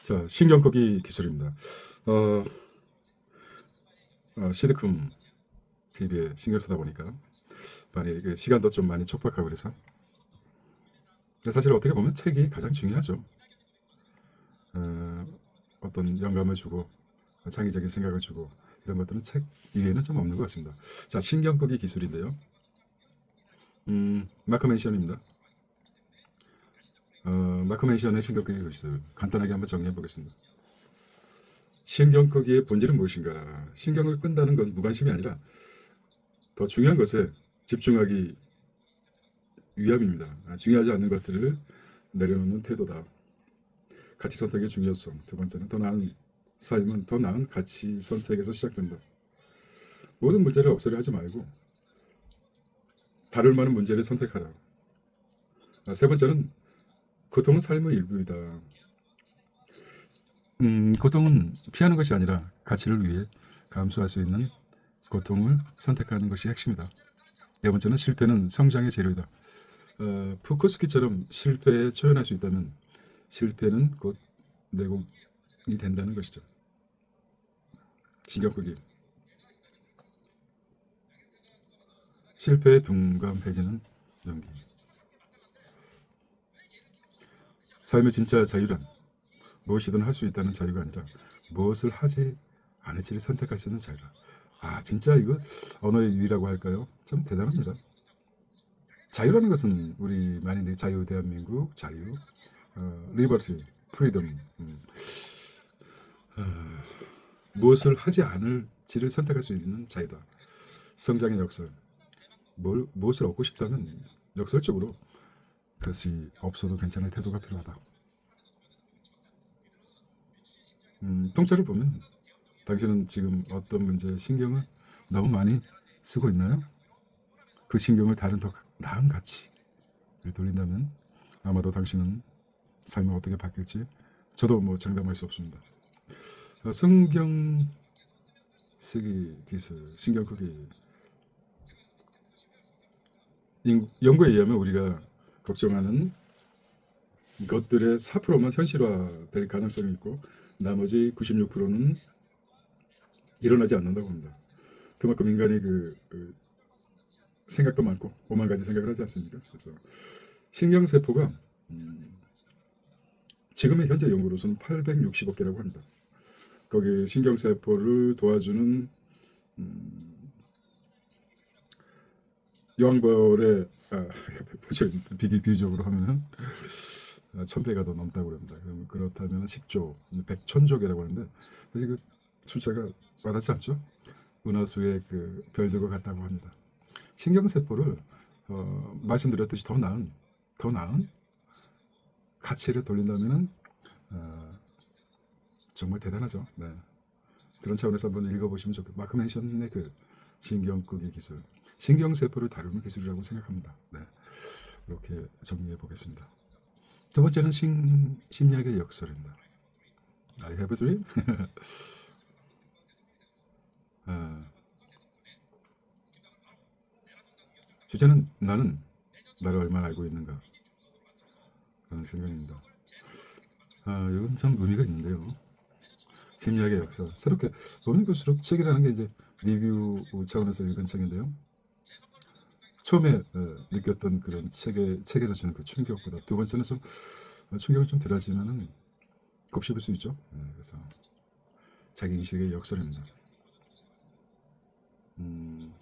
자, 신경쓰기 기술입니다. 어, 시드콤 TV에 신경 쓰다 보니까 많이 시간도 좀 많이 촉박하고 그래서 근데 사실 어떻게 보면 책이 가장 중요하죠. 어, 어떤 영감을 주고 창의적인 생각을 주고 이런 것들은 책 이외에는 좀 없는 것 같습니다. 자, 신경쓰기 기술인데요. 마크 맨션입니다. 마크 맨션의 신경쓰기 기술 간단하게 한번 정리해 보겠습니다. 신경쓰기의 본질은 무엇인가? 신경을 끈다는 건 무관심이 아니라 더 중요한 것에 집중하기 위함입니다. 중요하지 않는 것들을 내려놓는 태도다. 가치 선택의 중요성. 두 번째는 더 나은 삶은 더 나은 가치 선택에서 시작된다. 모든 문제를 없애려 하지 말고 다룰 만한 문제를 선택하라. 세 번째는 고통은 삶의 일부이다. 고통은 피하는 것이 아니라 가치를 위해 감수할 수 있는 고통을 선택하는 것이 핵심이다. 네 번째는 실패는 성장의 재료이다. 푸코스키처럼 실패에 초연할 수 있다면 실패는 곧 내공이 된다는 것이죠. 신경쓰기. 실패에 둔감해지는 용기. 삶의 진짜 자유란 무엇이든 할 수 있다는 자유가 아니라 무엇을 하지 않을지를 선택할 수 있는 자유라. 진짜 이거 언어의 유의라고 할까요? 참 대단합니다. 자유라는 것은 우리 만인의 자유, 대한민국 자유, 리버티, 프리덤, 무엇을 하지 않을지를 선택할 수 있는 자유다. 성장의 역설. 무엇을 얻고 싶다면 역설적으로 그것이 없어도 괜찮은 태도가 필요하다. 통째로 보면 당신은 지금 어떤 문제에 신경을 너무 많이 쓰고 있나요? 그 신경을 다른 더 나은 가치를 돌린다면 아마도 당신은 삶이 어떻게 바뀔지 저도 뭐 장담할 수 없습니다. 성경 쓰기 기술, 신경 끄기. 연구에 의하면 우리가 걱정하는 것들의 4%만 현실화될 가능성이 있고 나머지 96%는 일어나지 않는다고 합니다. 그만큼 인간이 생각도 많고 오만 가지 생각을 하지 않습니까? 그래서 신경세포가 지금의 현재 연구로서는 860억 개라고 합니다. 거기 신경세포를 도와주는 여왕벌의 비교적으로 하면은 1000배가 더 넘다고 합니다. 그렇다면 10조, 100천조개라고 하는데 사실 그 숫자가 와닿지 않죠? 은하수의 그 별들과 같다고 합니다. 신경세포를 말씀드렸듯이 더 나은 가치를 돌린다면은 정말 대단하죠. 네. 그런 차원에서 한번 읽어보시면 좋겠고 마크 맨션의 그 신경끄기 기술, 신경세포를 다루는 기술이라고 생각합니다. 네. 이렇게 정리해 보겠습니다. 두 번째는 심리학의 역설입니다. I have a dream. 주제는 나는 나를 얼마나 알고 있는가 라는 생각입니다. 이건 참 의미가 있는데요. 심리학의 역사. 새롭게 보면 볼수록 책이라는 게 이제 리뷰 차원에서 읽은 책인데요. 처음에 느꼈던 그런 책에서 주는 그 충격보다 두 번째는 좀 충격은 좀 덜하지만은 곱씹을 수 있죠. 그래서 자기 인식의 역설입니다.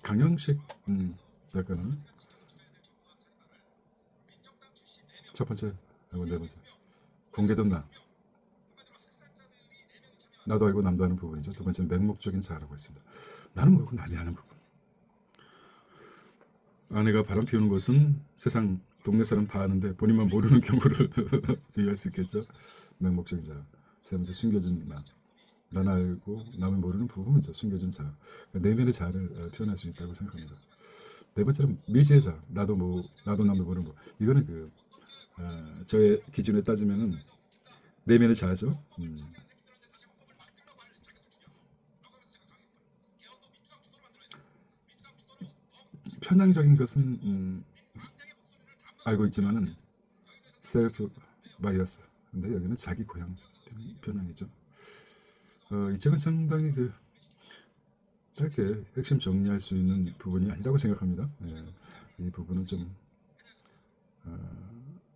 강영식 작가는 첫 번째 그리고 네 번째 공개된 나도 알고 남도 아는 부분이죠. 두 번째는 맹목적인 자아라고 했습니다. 나는 모르고 남이 아는 부분. 아내가 바람 피우는 것은 세상 동네 사람 다 아는데 본인만 모르는 경우를 비유할 수 있겠죠. 맹목적인 자아. 세 번째 숨겨진 난 알고 남을 모르는 부분이죠. 숨겨진 자아. 내면의 자아를 표현할 수 있다고 생각합니다. 네 번째는 미지의 자아. 나도 남도 모르는 거. 이거는 저의 기준에 따지면은 내면의 자아죠. 편향적인 것은 알고 있지만은 셀프 바이어스, 근데 여기는 자기 고향 편향이죠. 이 책은 상당히 짧게 핵심 정리할 수 있는 부분이 아니라고 생각합니다. 이 부분은 좀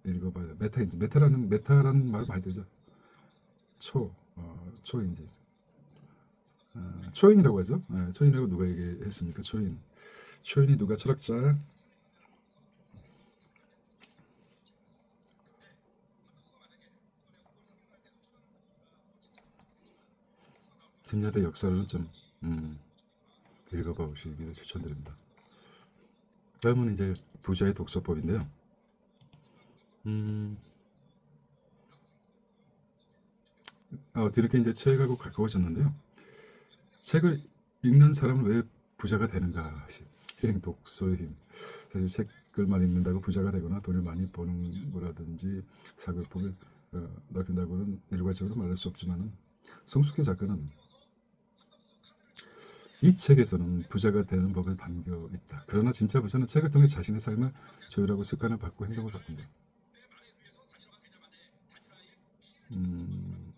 읽어봐야 돼. 메타라는 말 많이 들죠. 초인지 초인이라고 하죠. 초인이라고 누가 얘기했습니까? 초인이 누가 철학자 김야대 역사를 좀 읽어봐 보시기를 추천드립니다. 다음은 이제 부자의 독서법인데요. 음, 뒤늦게 이제 책하고 가까워졌는데요. 책을 읽는 사람은 왜 부자가 되는가? 시행 독서의 힘. 사실 책을만 읽는다고 부자가 되거나 돈을 많이 버는 거라든지 사고폭을 넓힌다고는 일괄적으로 말할 수 없지만 송숙희 작가는 이 책에서는 부자가 되는 법을 담겨 있다. 그러나 진짜 부자는 책을 통해 자신의 삶을 조율하고 습관을 바꾸고 행동을 바꾼다. 음,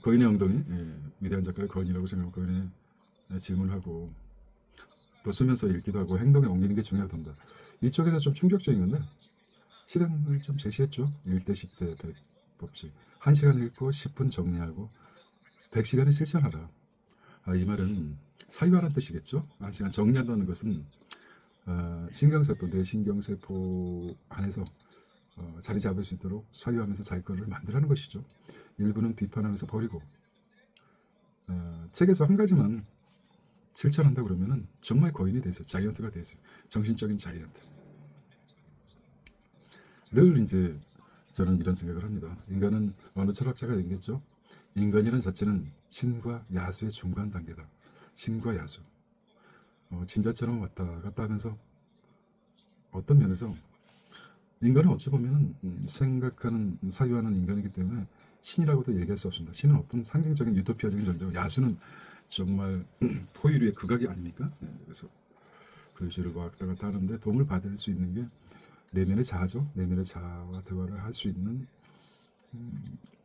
거인의 엉덩이, 위대한 작가를 거인이라고 생각하고 거인의 질문하고 또 쓰면서 읽기도 하고 행동에 옮기는 게 중요하답니다. 이쪽에서 좀 충격적인 건데 실행을 좀 제시했죠. 1대 10대 100 법칙. 1시간 읽고 10분 정리하고 100시간을 실천하라. 이 말은 사유하라는 뜻이겠죠. 1시간 정리한다는 것은 신경세포, 뇌 신경세포 안에서 자리 잡을 수 있도록 사유하면서 자기 거를 만들라는 것이죠. 일부는 비판하면서 버리고 책에서 한 가지만 실천한다 그러면은 정말 거인이 되죠. 자이언트가 되죠. 정신적인 자이언트. 늘 이제 저는 이런 생각을 합니다. 인간은 어느 철학자가 얘기했죠. 인간이라는 자체는 신과 야수의 중간 단계다. 신과 야수. 진자처럼 왔다 갔다 하면서 어떤 면에서 인간은 어찌 보면 생각하는 사유하는 인간이기 때문에 신이라고도 얘기할 수 없습니다. 신은 어떤 상징적인 유토피아적인 존재고 야수는 정말 포유류의 극악이 아닙니까? 그래서 글씨를 왔다 갔다 하는데 도움을 받을 수 있는 게 내면의 자아죠. 내면의 자아와 대화를 할 수 있는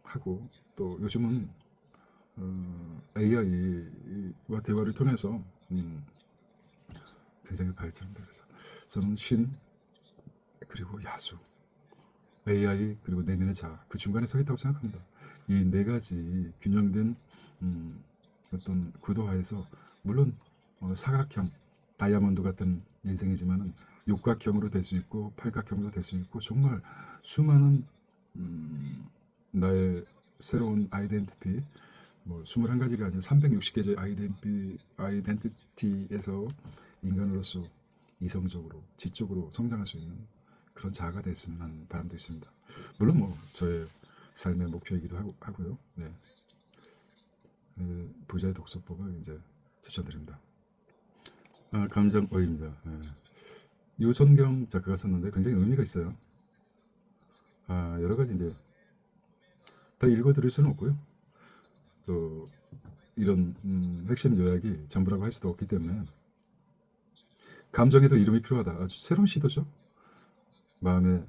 하고 또 요즘은 AI와 대화를 통해서 굉장히 발전한다. 그래서 저는 신 그리고 야수, AI 그리고 내면의 자아 그 중간에 서 있다고 생각합니다. 이 네 가지 균형된 어떤 구도하에서 물론 사각형 다이아몬드 같은 인생이지만은 육각형으로 될 수 있고 팔각형으로 될 수 있고 정말 수많은 나의 새로운 아이덴티티 뭐 21가지가 아니라 360개의 아이덴티티에서 인간으로서 이성적으로 지적으로 성장할 수 있는 그런 자아가 됐으면 하는 바람도 있습니다. 물론 뭐 저의 삶의 목표이기도 하고요. 네. 부자의 독서법을 이제 추천드립니다. 감정어입니다. 유선경 작가가 썼는데 굉장히 의미가 있어요. 여러 가지 이제 다 읽어드릴 수는 없고요. 또 이런 핵심 요약이 전부라고 할 수도 없기 때문에 감정에도 이름이 필요하다. 아주 새로운 시도죠. 마음의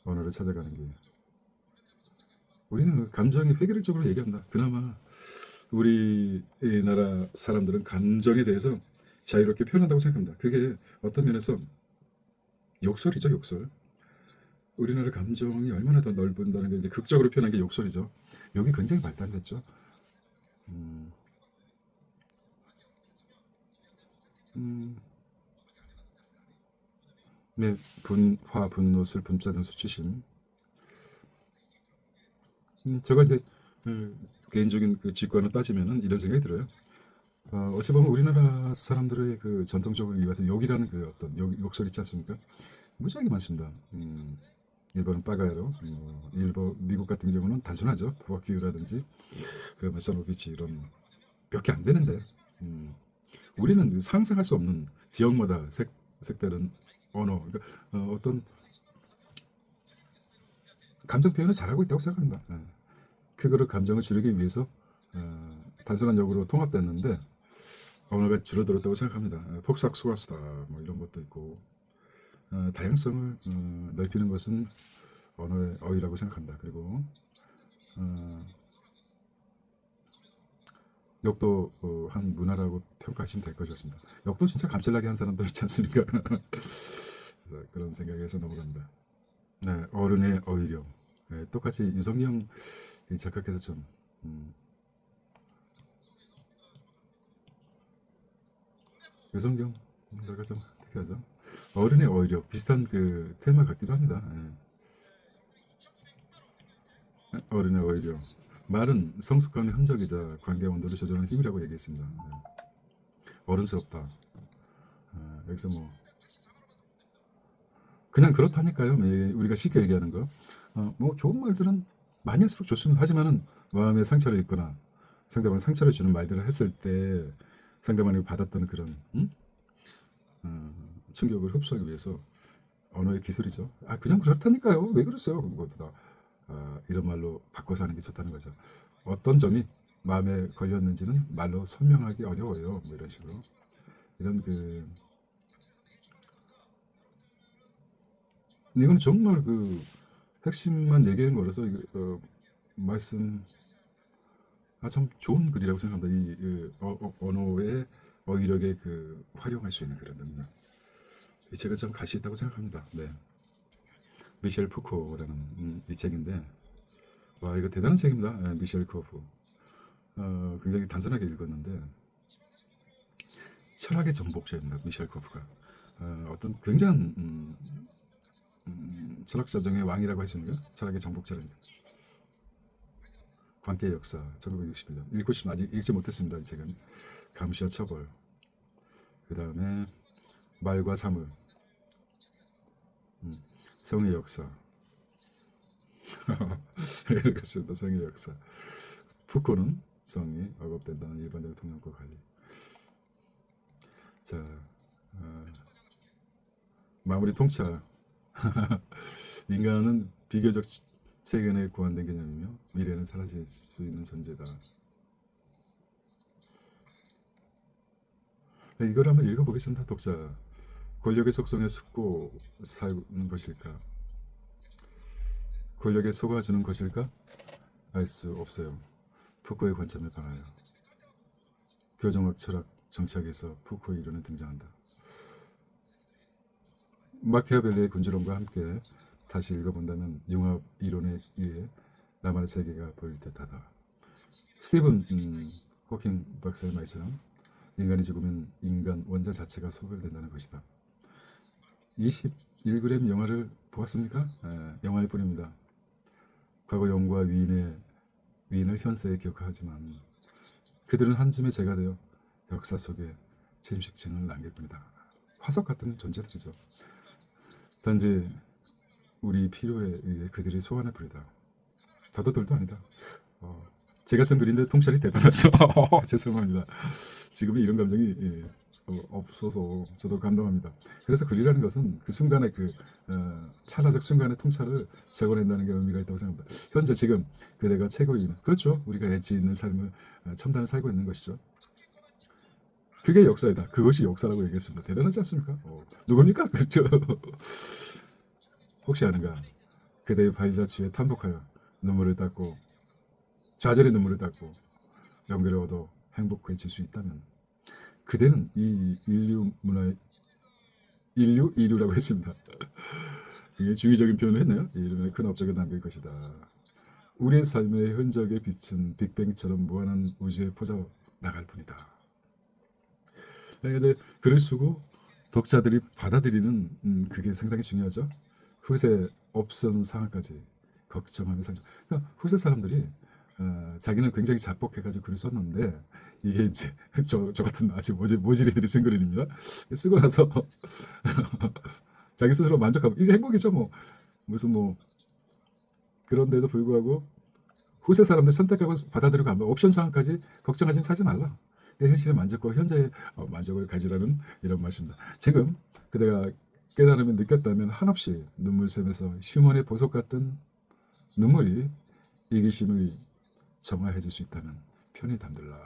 언어를 찾아가는 게 우리는 감정이 획일적으로 얘기한다. 그나마 우리나라 사람들은 감정에 대해서 자유롭게 표현한다고 생각합니다. 그게 어떤 면에서 욕설이죠, 욕설. 우리나라 감정이 얼마나 더 넓은다는 게 이제 극적으로 표현한 게 욕설이죠. 여기 굉장히 발달됐죠. 음, 음, 네, 분화, 분노, 슬픔, 짜증, 수치심. 제가 이제 개인적인 그 직관을 따지면은 이런 생각이 들어요. 어찌 보면 우리나라 사람들의 그 전통적으로 이해하던 욕이라는 그 어떤 욕설 있지 않습니까? 무지하게 많습니다. 일본은 빠가야로, 미국 같은 경우는 단순하죠. 버큐라든지 그 메사노비치 이런 몇 개 안 되는데 우리는 상상할 수 없는 지역마다 색다른 언어, 그러니까 어떤 감정 표현을 잘하고 있다고 생각합니다. 그거를 감정을 줄이기 위해서 단순한 욕으로 통합됐는데 언어가 줄어들었다고 생각합니다. 폭삭 소가수다 뭐 이런 것도 있고 다양성을 넓히는 것은 언어의 어휘라고 생각한다. 그리고 어, 역도 한 문화라고 평가하시면 될 것 같습니다. 역도 진짜 감칠나게 한 사람도 있지 않습니까? 그래서 그런 생각에서 넘어갑니다. 네, 어른의 어휘력. 네, 똑같이 유성경 이 작가께서 좀 음, 유성경 작가 좀 어떻게 하죠? 어른의 어휘력 비슷한 그 테마 같기도 합니다. 예. 어른의 어휘력. 말은 성숙감의 흔적이자 관계 온도를 조절하는 힘이라고 얘기했습니다. 어른스럽다. 여기서 뭐 그냥 그렇다니까요. 우리가 쉽게 얘기하는 거. 뭐 좋은 말들은 많이 할수록 좋습니다. 하지만은 마음에 상처를 입거나 상대방 상처를 주는 말들을 했을 때 상대방이 받았던 그런 충격을 흡수하기 위해서 언어의 기술이죠. 그냥 그렇다니까요. 왜 그러세요? 그것도 다 이런 말로 바꿔서 하는 게 좋다는 거죠. 어떤 점이 마음에 걸렸는지는 말로 설명하기 어려워요. 뭐 이런 식으로 이런 그 이건 정말 그 핵심만 얘기한 거라서 말씀 참 좋은 글이라고 생각합니다. 언어의 어휘력에 그 활용할 수 있는 그런 능력. 이 책은 좀 가시 있다고 생각합니다. 네. 미셸 푸코라는 이 책인데 와 이거 대단한 책입니다. 미셸 푸코. 굉장히 단순하게 읽었는데 철학의 정복자입니다. 미셸 코프가 어떤 굉장한 철학자 중의 왕이라고 할 수 있는 거 철학의 정복자입니다. 관계의 역사 1961년 읽고 싶으면 아직 읽지 못했습니다. 이 책은 감시와 처벌 그 다음에 말과 사물 성의 역사 그렇습니다. 성의 역사 푸코는 성이 억압된다는 일반적인 통념과 관리 자 마무리 통찰 인간은 비교적 세간에 고안된 개념이며 미래는 사라질 수 있는 존재다. 이걸 한번 읽어보겠습니다. 독자 권력의 속성에 속고 사는 것일까? 권력에 속아주는 것일까? 알 수 없어요. 푸코의 관점에 반하여 교정학 철학 정착에서 푸코의 이론은 등장한다. 마키아벨리의 군주론과 함께 다시 읽어본다면 융합 이론에 의해 나만의 세계가 보일 듯하다. 스티븐 호킹 박사의 말처럼 인간이 죽으면 인간 원자 자체가 소멸된다는 것이다. 21g 영화를 보았습니까? 영화일 뿐입니다. 과거 영과 위인을 현세에 기억하지만 그들은 한 줌의 재가 되어 역사 속에 침식증을 남길 뿐이다. 화석 같은 존재들이죠. 단지 우리 필요에 의해 그들이 소환해 버리다. 더도 덜도 아니다. 제가 쓴 글인데 통찰이 대단하죠. 죄송합니다. 지금은 이런 감정이 없어서 저도 감동합니다. 그래서 글이라는 것은 그 순간의 찰나적 순간의 통찰을 적어낸다는 게 의미가 있다고 생각합니다. 현재 지금 그대가 최고인 그렇죠. 우리가 엣지 있는 삶을 첨단을 살고 있는 것이죠. 그게 역사이다. 그것이 역사라고 얘기했습니다. 대단하지 않습니까? 누굽니까? 그렇죠. 혹시 아는가? 그대의 발자취에 탄복하여 눈물을 닦고 좌절의 눈물을 닦고 용기를 얻어 행복해질 수 있다면 그대는 이 인류라고 했습니다. 이게 중의적인 표현을 했나요? 이름에 큰 업적을 남길 것이다. 우리의 삶의 흔적에 비친 빅뱅처럼 무한한 우주에 퍼져 나갈 뿐이다. 이제 글을 쓰고 독자들이 받아들이는 그게 상당히 중요하죠. 후세 없던 상황까지 걱정하며 살죠. 그러니까 후세 사람들이 자기는 굉장히 자뻑해가지고 글을 썼는데 이게 이제 저 같은 아직 모질이들이 쓴 글입니다. 쓰고 나서 자기 스스로 만족하고 이게 행복이죠. 뭐 무슨 뭐 그런데도 불구하고 후세 사람들 선택하고 받아들이고 하면 옵션 상황까지 걱정하지 사지 말라. 현실에 만족과 현재의 만족을 가지라는 이런 말씀입니다. 지금 그대가 깨달음을 느꼈다면 한없이 눈물 샘에서 휴먼의 보석 같은 눈물이 이기심을 정화해 줄 수 있다면 편히 잠들라.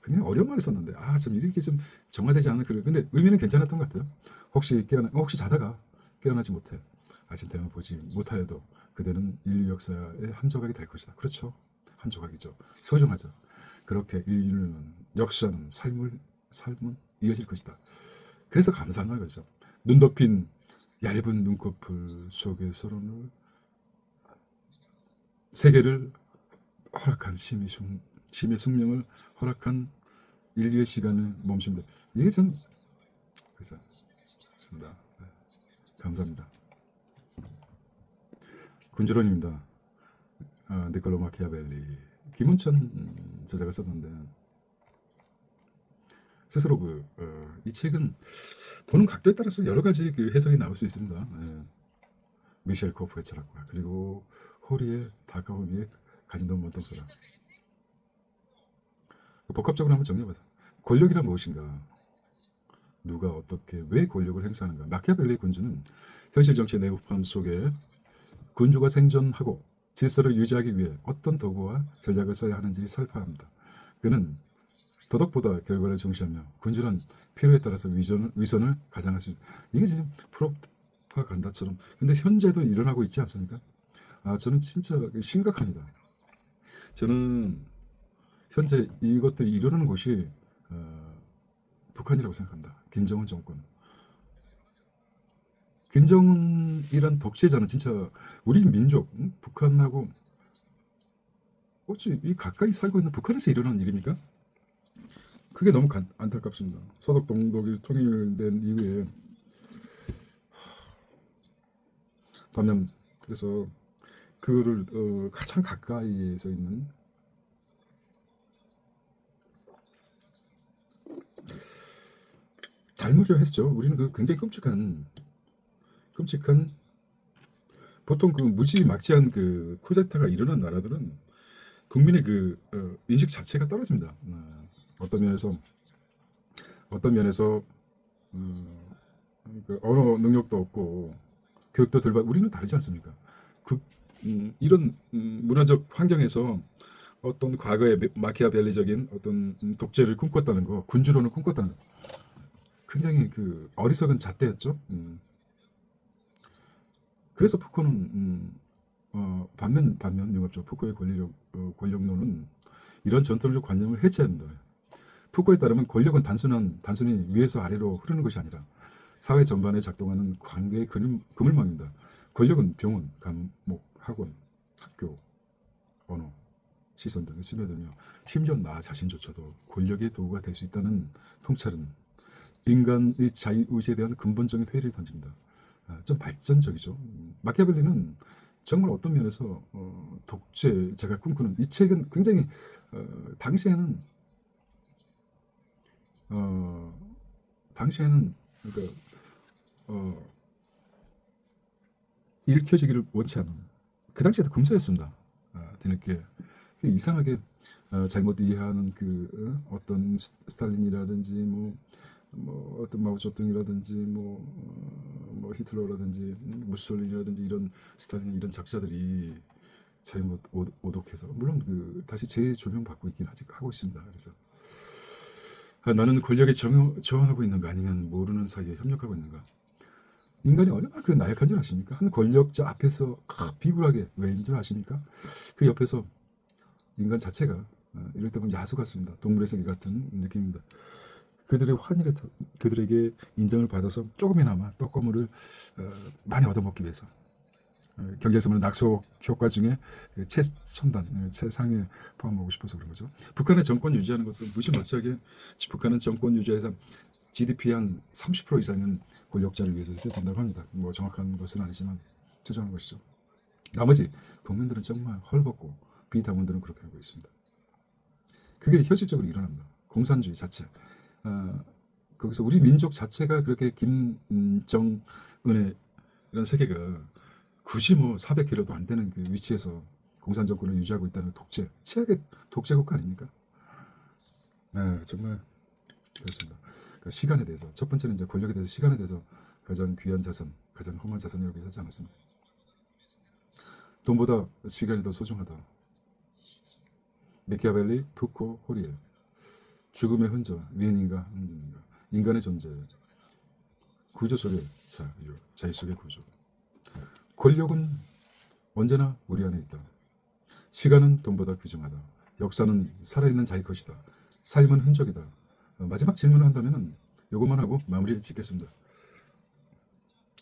굉장히 어려운 말을 썼는데 참 이렇게 좀 정화되지 않은 근데 의미는 괜찮았던 것 같아요. 혹시 자다가 깨어나지 못해 아젠테나 보지 못하여도 그대는 인류 역사의 한 조각이 될 것이다. 그렇죠. 한 조각이죠. 소중하죠. 그렇게 인류는 역사는 삶은 이어질 것이다. 그래서 감사한 거죠. 눈 덮인 얇은 눈꺼풀 속에 서로는 세계를 허락한 심의 숙명을 허락한 인류의 시간을 멈춥니다. 이게 참 그래서 그렇습니다. 네, 감사합니다. 군주론입니다. 니콜로 마키아벨리 김은천 저자가 썼는데 스스로 이 책은 보는 각도에 따라서 여러 가지 그 해석이 나올 수 있습니다. 예. 미셸 코프의 철학과 그리고 호리의 다가온 위에 가진던 먼똥소라. 복합적으로 한번 정리해보자. 권력이란 무엇인가? 누가 어떻게 왜 권력을 행사하는가? 마키아벨리의 군주는 현실 정치의 내부함 속에 군주가 생존하고 질서를 유지하기 위해 어떤 도구와 전략을 써야 하는지 살펴합니다. 그는 도덕보다 결과를 중시하며 군주란 필요에 따라서 위선을 가장할 수 있다. 이게 지금 프로파간다처럼 근데 현재도 일어나고 있지 않습니까? 저는 진짜 심각합니다. 저는 현재 이것들이 일어나는 곳이 북한이라고 생각합니다. 김정은 정권. 김정은이란 독재자는 진짜 우리 민족, 북한하고 어찌 이 가까이 살고 있는 북한에서 일어난 일입니까? 그게 너무 안타깝습니다. 서독 동독이 통일된 이후에 반면 그래서 그거를 가장 가까이에서 있는 달무려했죠. 우리는 그 굉장히 끔찍한 보통 그 무지막지한 그 쿠데타가 일어난 나라들은 국민의 그 인식 자체가 떨어집니다. 어떤 면에서 그 언어 능력도 없고 교육도 덜 받. 우리는 다르지 않습니까? 그 이런 문화적 환경에서 어떤 과거의 마키아벨리적인 어떤 독재를 꿈꿨다는 거, 군주론을 꿈꿨다는 거, 굉장히 그 어리석은 잣대였죠. 그래서 푸코는 반면 융합적 푸코의 권력론은 이런 전통적 관념을 해체합니다. 푸코에 따르면 권력은 단순히 위에서 아래로 흐르는 것이 아니라 사회 전반에 작동하는 관계의 그물망입니다. 권력은 병원, 감옥, 학원, 학교, 언어, 시선 등에 스며들며 심지어 나 자신조차도 권력의 도구가 될 수 있다는 통찰은 인간의 자유의지에 대한 근본적인 회의를 던집니다. 좀 발전적이죠. 마키아벨리는 정말 어떤 면에서 독재자가 꿈꾸는 이 책은 굉장히 당시에는 그러니까 읽혀지기를 원치 않은 그 당시에도 금서였습니다. 뒤늦게 이상하게 잘못 이해하는 그 어떤 스탈린이라든지 뭐 어떤 마오쩌둥이라든지 뭐 히틀러라든지 무솔린이라든지 이런 스탈린 이런 작자들이 잘못 오독해서 물론 그 다시 재조명 받고 있긴 하고 있습니다. 그래서 나는 권력에 저항하고 있는가 아니면 모르는 사이에 협력하고 있는가. 인간이 얼마나 그 나약한 줄 아십니까? 한 권력자 앞에서 비굴하게 왜인 줄 아십니까? 그 옆에서 인간 자체가 이럴 때 보면 야수 같습니다. 동물의 세계 같은 느낌입니다. 그들의 그들에게 인정을 받아서 조금이나마 떡고물을 많이 얻어먹기 위해서 경제에서 말하는 낙소 효과 중에 최첨단, 최상에 포함하고 싶어서 그런 거죠. 북한의 정권 유지하는 것도 무시막지하게 북한은 정권 유지에서 GDP 한 30% 이상은 권력자를 위해서 써야 된다고 합니다. 뭐 정확한 것은 아니지만 추정하는 것이죠. 나머지 국민들은 정말 헐벗고 비당원들은 그렇게 하고 있습니다. 그게 현실적으로 일어납니다. 공산주의 자체. 거기서 우리 민족 자체가 그렇게 김정은의 이런 세계가 굳이 뭐 400km도 안 되는 그 위치에서 공산 정권을 유지하고 있다는 최악의 독재 국가 아닙니까? 정말 그렇습니다. 그러니까 시간에 대해서 첫 번째는 이제 권력에 대해서 시간에 대해서 가장 귀한 자산, 가장 험한 자산이라고 하지 않았습니까? 돈보다 시간이 더 소중하다. 마키아벨리, 푸코, 호리에 죽음의 흔적, 위인인가, 인간의 존재, 구조 속의 자유 속의 구조. 권력은 언제나 우리 안에 있다. 시간은 돈보다 귀중하다. 역사는 살아있는 자기 것이다. 삶은 흔적이다. 마지막 질문을 한다면 이것만 하고 마무리 짓겠습니다.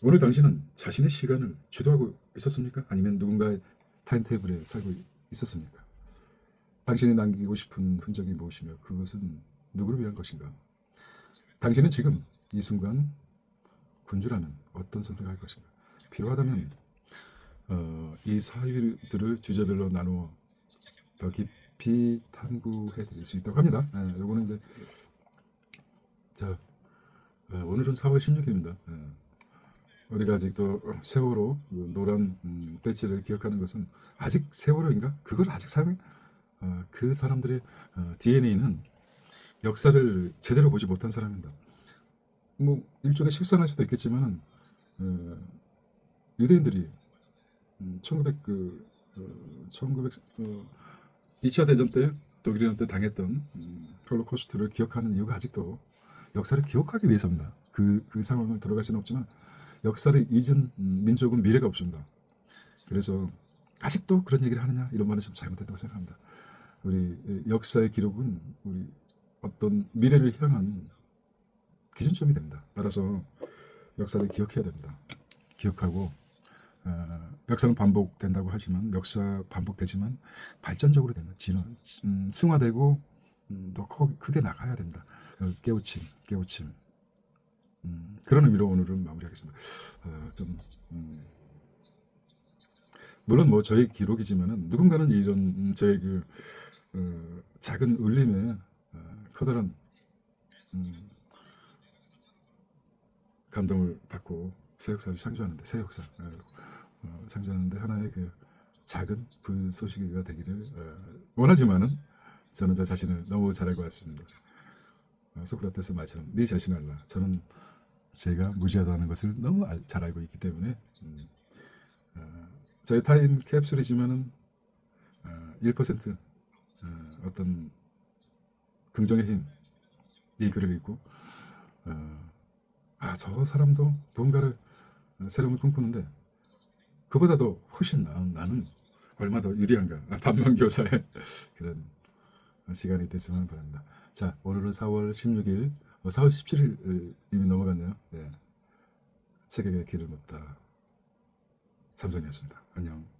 오늘 당신은 자신의 시간을 주도하고 있었습니까? 아니면 누군가의 타임테이블에 살고 있었습니까? 당신이 남기고 싶은 흔적이 무엇이며 그것은 누구를 위한 것인가? 당신은 지금 이 순간 군주라면 어떤 선택을 할 것인가? 필요하다면 이 사유들을 주제별로 나누어 더 깊이 탐구해 드릴 수 있다고 합니다. 요거는 이제 자 오늘은 4월 16일입니다. 우리가 아직도 세월호 그 노란 배지를 기억하는 것은 아직 세월호인가? 그걸 아직 사용해? 그 사람들의 DNA는 역사를 제대로 보지 못한 사람입니다. 뭐 일종의 식상할 수도 있겠지만 유대인들이 1900 2차 대전 때 독일인한테 당했던 홀로코스트를 기억하는 이유가 아직도 역사를 기억하기 위해서입니다. 그 상황을 들어갈 수는 없지만 역사를 잊은 민족은 미래가 없습니다. 그래서 아직도 그런 얘기를 하느냐 이런 말은 좀 잘못됐다고 생각합니다. 우리 역사의 기록은 우리 어떤 미래를 향한 기준점이 됩니다. 따라서 역사를 기억해야 됩니다. 기억하고 역사는 반복된다고 하지만 역사 반복되지만 발전적으로 된다. 승화되고 더 크게 나가야 된다. 깨우침. 그런 의미로 오늘은 마무리하겠습니다. 물론 뭐 저의 기록이지만은 누군가는 이런 저의 그 작은 울림에 커다란 감동을 받고 새 역사를 창조하는데 창조하는데 하나의 그 작은 불소식이가 되기를 원하지만은 저는 저 자신을 너무 잘 알고 왔습니다. 소크라테스 말처럼 네 자신을 알라. 저는 제가 무지하다는 것을 너무 잘 알고 있기 때문에 저의 타임 캡슐이지만은 1% 어떤 긍정의 힘, 이 글을 읽고 저 사람도 뭔가를 새로운 꿈꾸는데 그보다도 훨씬 나은 나는 얼마 더 유리한가 반면교사의 그런 시간이 됐으면 바랍니다. 자, 오늘은 4월 16일 4월 17일 이미 넘어갔네요. 책에게 길을 묻다 삼성이었습니다. 안녕.